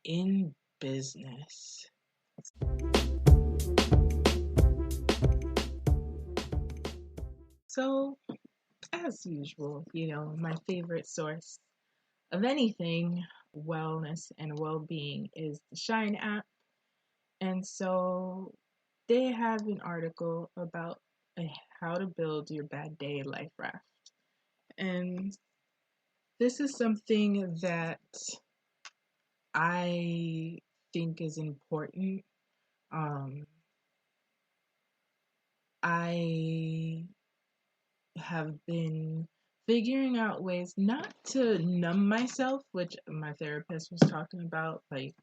in business. So, as usual, my favorite source of anything wellness and well-being is the Shine app. And so they have an article about how to build your bad day life raft. And this is something that I think is important. I have been figuring out ways not to numb myself, which my therapist was talking about, like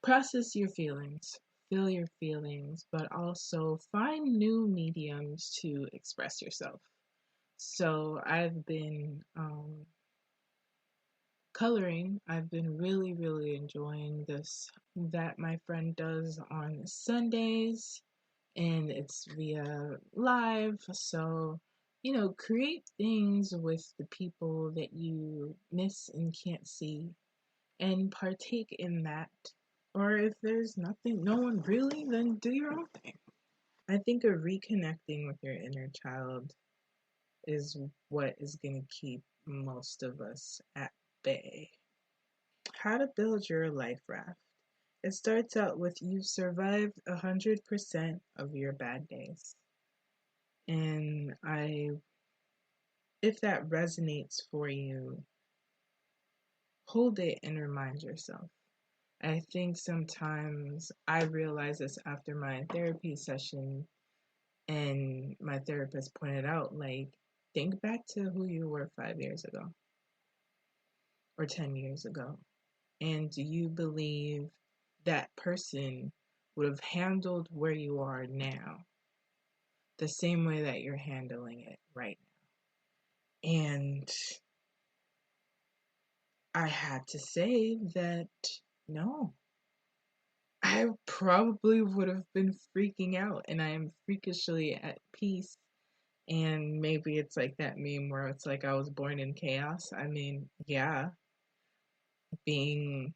process your feelings, feel your feelings, but also find new mediums to express yourself. So I've been coloring. I've been really, really enjoying this that my friend does on Sundays, and it's via live. So, create things with the people that you miss and can't see and partake in that. Or if there's no one really, then do your own thing. I think of reconnecting with your inner child is what is going to keep most of us at bay. How to build your life raft. It starts out with you've survived 100% of your bad days. And if that resonates for you, hold it and remind yourself. I think sometimes I realize this after my therapy session, and my therapist pointed out, like, think back to who you were 5 years ago or 10 years ago. And do you believe that person would have handled where you are now the same way that you're handling it right now? And I had to say that no, I probably would have been freaking out, and I am freakishly at peace. And maybe it's like that meme where it's like I was born in chaos. I mean, yeah, being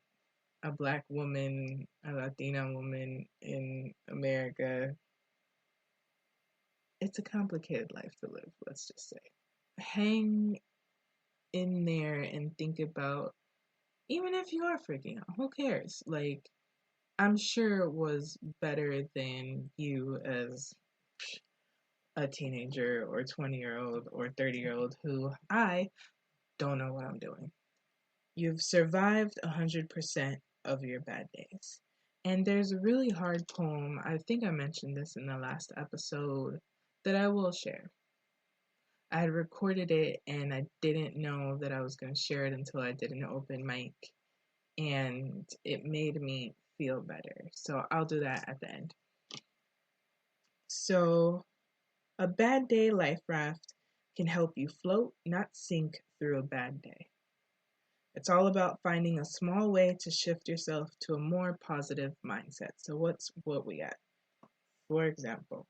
a Black woman, a Latina woman in America, it's a complicated life to live, let's just say. Hang in there and think about, even if you are freaking out, who cares? Like, I'm sure it was better than you as a teenager or 20-year-old or 30-year-old who I don't know what I'm doing. You've survived 100% of your bad days. And there's a really hard poem, I think I mentioned this in the last episode, that I will share. I had recorded it and I didn't know that I was going to share it until I did an open mic, and it made me feel better. So I'll do that at the end. So, a bad day life raft can help you float, not sink through a bad day. It's all about finding a small way to shift yourself to a more positive mindset. So what we got? For example,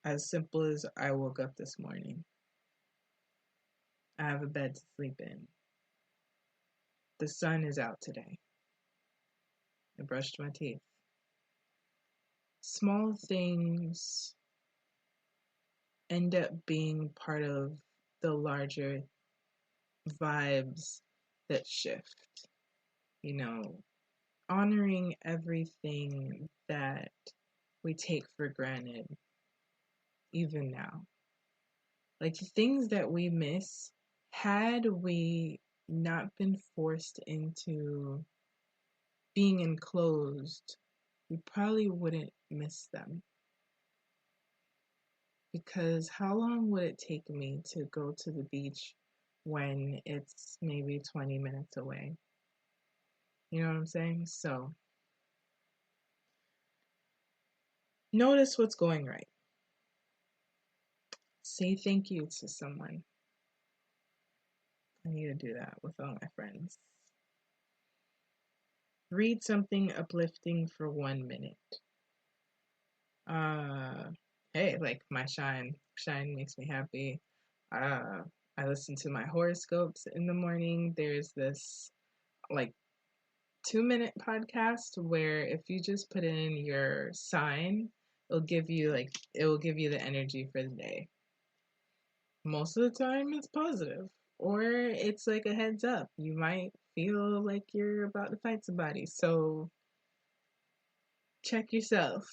as simple as I woke up this morning. I have a bed to sleep in. The sun is out today. I brushed my teeth. Small things end up being part of the larger vibes that shift. Honoring everything that we take for granted, even now. Like the things that we miss, had we not been forced into being enclosed, we probably wouldn't miss them. Because how long would it take me to go to the beach when it's maybe 20 minutes away? You know what I'm saying? So, notice what's going right. Say thank you to someone. I need to do that with all my friends. Read something uplifting for 1 minute. Hey, like my shine makes me happy. I listen to my horoscopes in the morning. There's this like 2-minute podcast where if you just put in your sign, it will give you the energy for the day. Most of the time it's positive, or it's like a heads up. You might feel like you're about to fight somebody. So check yourself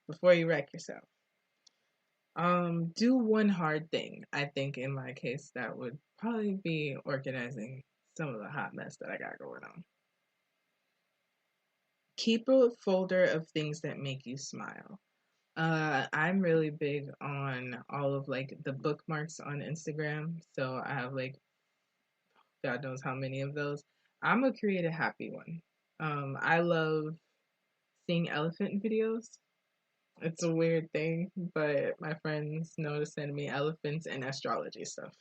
before you wreck yourself. Do one hard thing. I think in my case that would probably be organizing some of the hot mess that I got going on. Keep a folder of things that make you smile. I'm really big on all of like the bookmarks on Instagram. So I have like God knows how many of those. I'm gonna create a happy one. I love seeing elephant videos. It's a weird thing, but my friends know to send me elephants and astrology stuff.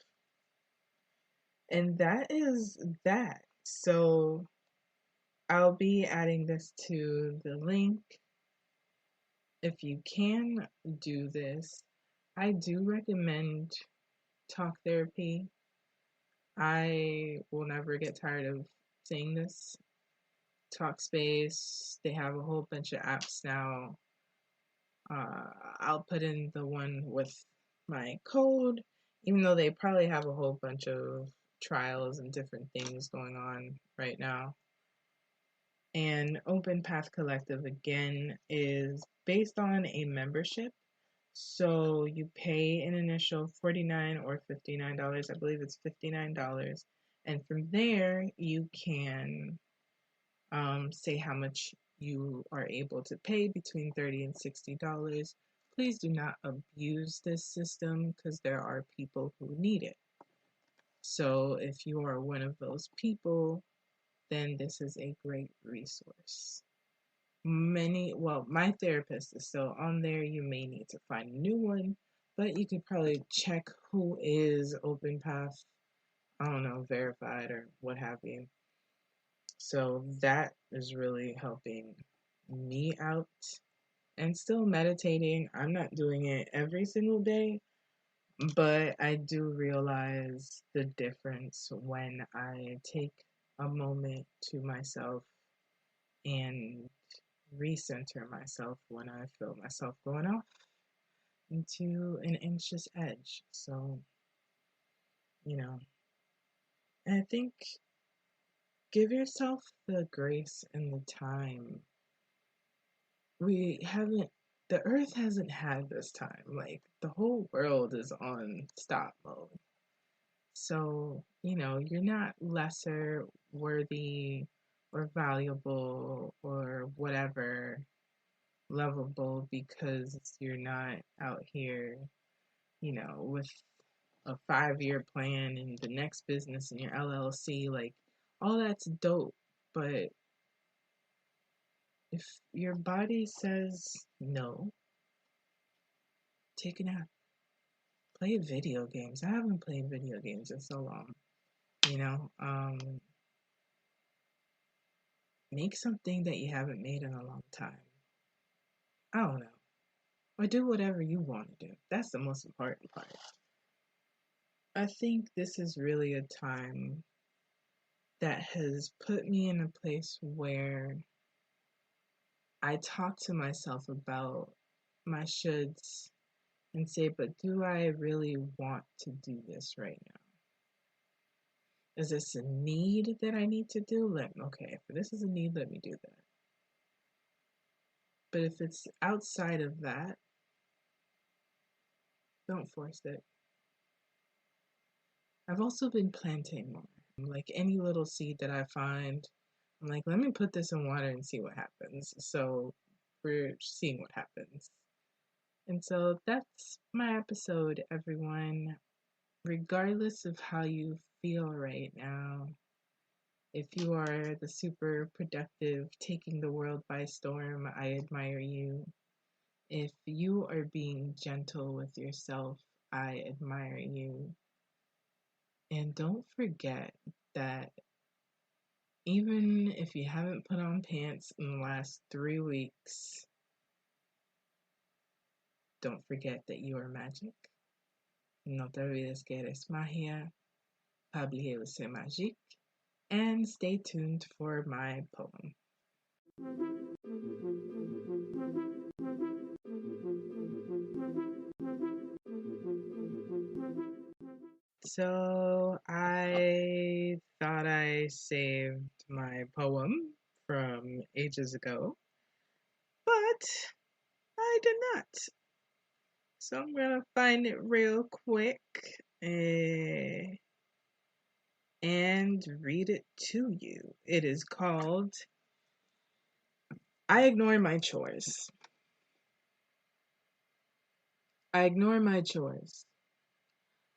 And that is that. So I'll be adding this to the link. If you can do this, I do recommend talk therapy. I will never get tired of saying this. Talkspace, they have a whole bunch of apps now. I'll put in the one with my code, even though they probably have a whole bunch of trials and different things going on right now. And Open Path Collective, again, is based on a membership. So you pay an initial $49 or $59. I believe it's $59. And from there, you can say how much you are able to pay, between $30 and $60. Please do not abuse this system because there are people who need it. So if you are one of those people, then this is a great resource. My therapist is still on there. You may need to find a new one, but you could probably check who is Open Path, I don't know, verified or what have you. So that is really helping me out. And still meditating. I'm not doing it every single day, but I do realize the difference when I take a moment to myself and recenter myself when I feel myself going off into an anxious edge. So, you know, and I think give yourself the grace and the time. We haven't, the earth hasn't had this time. Like, the whole world is on stop mode. So, you're not lesser worthy or valuable or whatever, lovable, because you're not out here, with a 5-year plan and the next business and your LLC. Like, all that's dope. But if your body says no, take a nap. Play video games. I haven't played video games in so long. You know, um, Make something that you haven't made in a long time. I don't know. Or do whatever you want to do. That's the most important part. I think this is really a time that has put me in a place where I talk to myself about my shoulds and say, but do I really want to do this right now? Is this a need that I need to do? Okay, if this is a need, let me do that. But if it's outside of that, don't force it. I've also been planting more. Like any little seed that I find, I'm like, let me put this in water and see what happens. So we're seeing what happens. And so that's my episode, everyone. Regardless of how you feel right now, if you are the super productive, taking the world by storm, I admire you. If you are being gentle with yourself, I admire you. And don't forget that even if you haven't put on pants in the last 3 weeks, don't forget that you are magic. No te olvides que eres magia. 𝐸𝐵𝐿.𝐸𝐵𝐿.𝐸𝐿.𝐸𝐵𝐿.𝐸𝐸. and stay tuned for my poem. So I thought I saved my poem from ages ago, but I did not. So I'm gonna find it real quick and read it to you. It is called I Ignore My Chores. I ignore my chores,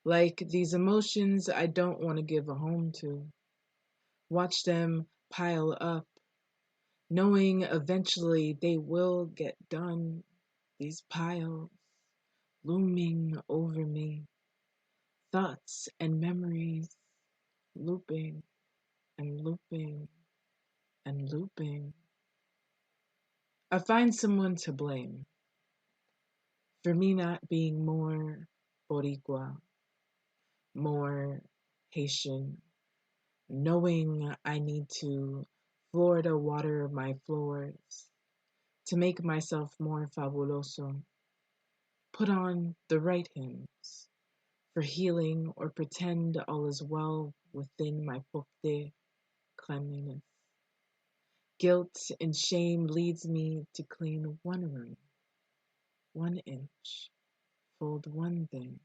like these emotions I don't want to give a home to. Watch them pile up, knowing eventually they will get done. These piles looming over me, thoughts and memories looping and looping and looping. I find someone to blame for me not being more Boricua, more Haitian, knowing I need to Florida water my floors to make myself more fabuloso, put on the right hymns for healing or pretend all is well within my porte cleanliness. Guilt and shame leads me to clean one room, 1 inch, fold one thing.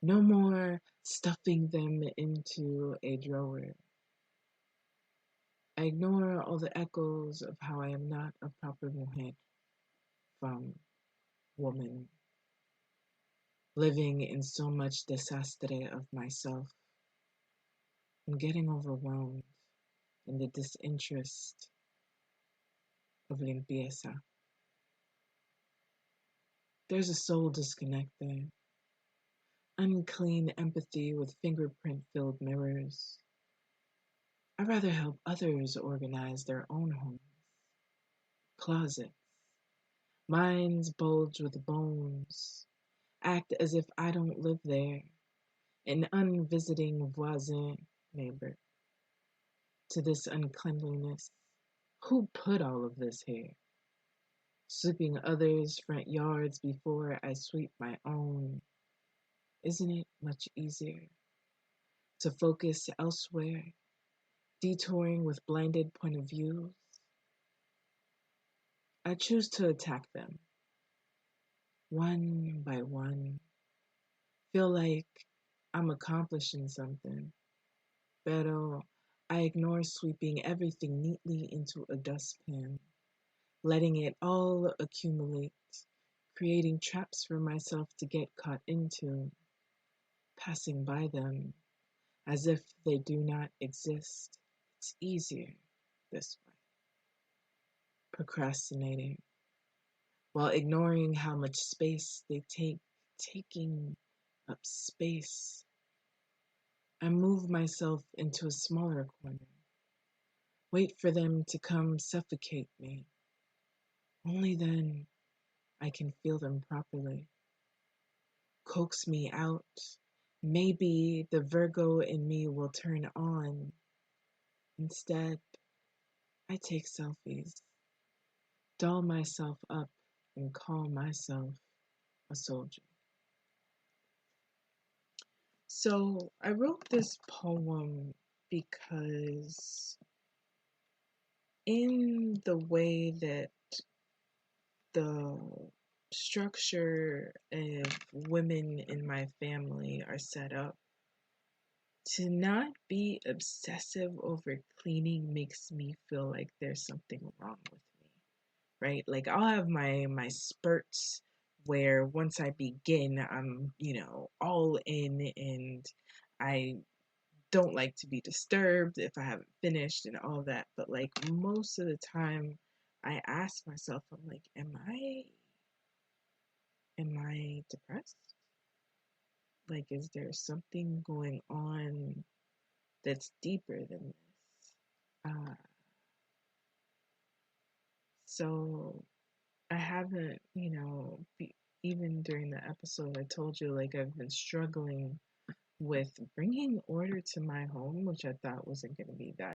No more stuffing them into a drawer. I ignore all the echoes of how I am not a proper mujer from woman, living in so much desastre of myself. I'm getting overwhelmed in the disinterest of limpieza. There's a soul disconnect there. Unclean empathy with fingerprint-filled mirrors. I'd rather help others organize their own homes. Closets. Minds bulge with bones. Act as if I don't live there. An unvisiting voisin neighbor. To this uncleanliness. Who put all of this here? Sweeping others' front yards before I sweep my own. Isn't it much easier to focus elsewhere, detouring with blinded point of views? I choose to attack them, one by one. Feel like I'm accomplishing something, pero I ignore sweeping everything neatly into a dustpan, letting it all accumulate, creating traps for myself to get caught into, passing by them as if they do not exist. It's easier this way. Procrastinating while ignoring how much space they take, taking up space. I move myself into a smaller corner, wait for them to come suffocate me. Only then I can feel them properly. Coax me out. Maybe the Virgo in me will turn on. Instead, I take selfies, doll myself up, and call myself a soldier. So I wrote this poem because in the way that the structure of women in my family are set up, to not be obsessive over cleaning makes me feel like there's something wrong with me, right? Like I'll have my spurts where once I begin, I'm, all in and I don't like to be disturbed if I haven't finished and all that. But like most of the time I ask myself, I'm like, am I depressed? Like, is there something going on that's deeper than this? Uh, so I haven't, even during the episode, I told you like I've been struggling with bringing order to my home, which I thought wasn't going to be that